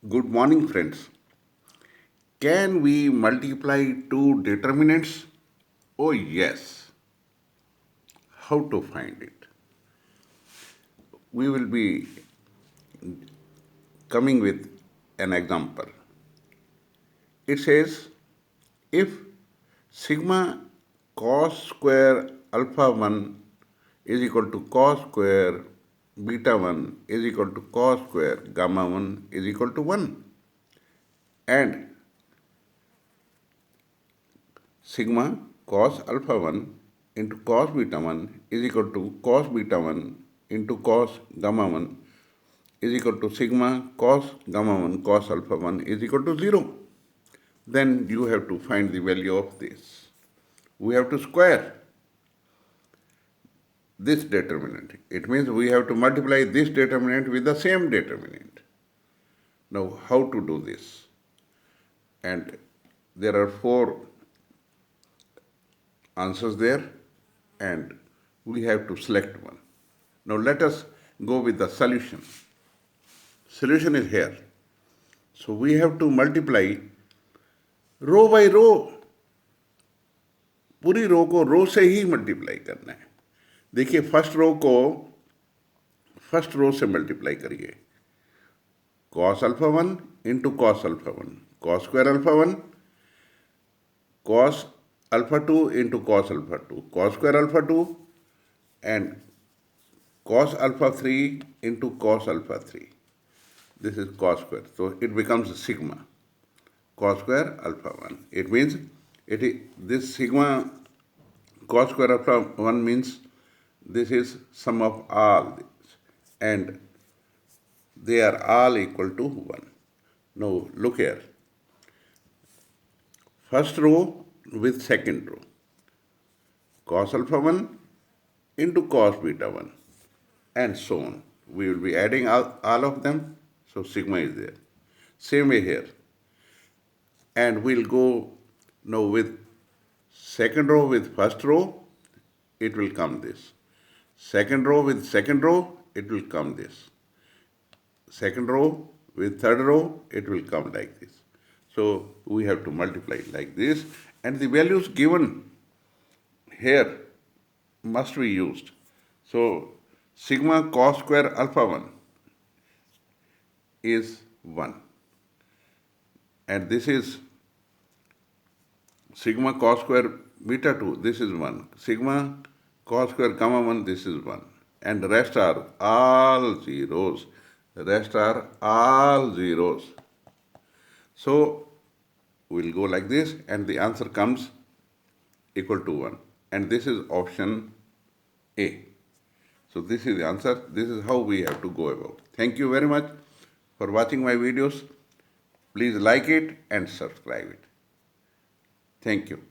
Good morning, friends. Can we multiply two determinants? Oh, yes. How to find it? We will be coming with an example. It says if sigma cos square alpha 1 is equal to cos square beta 1 is equal to cos square gamma 1 is equal to 1, and sigma cos alpha 1 into cos beta 1 is equal to cos beta 1 into cos gamma 1 is equal to sigma cos gamma 1 cos alpha 1 is equal to 0. Then you have to find the value of this. We have to square this determinant. It means we have to multiply this determinant with the same determinant. Now, how to do this? And there are four answers there, and we have to select one. Now let us go with the solution. Solution is here. So we have to multiply row by row, पूरी row को रो से ही multiply करना है. देखिए first row को first row से multiply करिए. Cos alpha 1 into cos alpha 1, cos square alpha 1, cos alpha 2 into cos alpha 2, cos square alpha 2, and cos alpha 3 into cos alpha 3. This is cos square. So it becomes sigma cos square alpha 1. It means this sigma cos square alpha 1 means this is sum of all these, and they are all equal to 1. Now look here. First row with second row. Cos alpha 1 into cos beta 1, and so on. We will be adding all of them, so sigma is there. Same way here. And we'll go now with second row with first row, it will come this. Second row with second row, it will come this. Second row with third row, it will come like this. So we have to multiply like this, and the values given here must be used. So sigma cos square alpha 1 is 1, and this is sigma cos square beta 2, this is 1. Sigma cos square gamma 1, this is 1. And the rest are all zeros. The rest are all zeros. So we'll go like this, and the answer comes equal to 1. And this is option A. So this is the answer. This is how we have to go about. Thank you very much for watching my videos. Please like it and subscribe it. Thank you.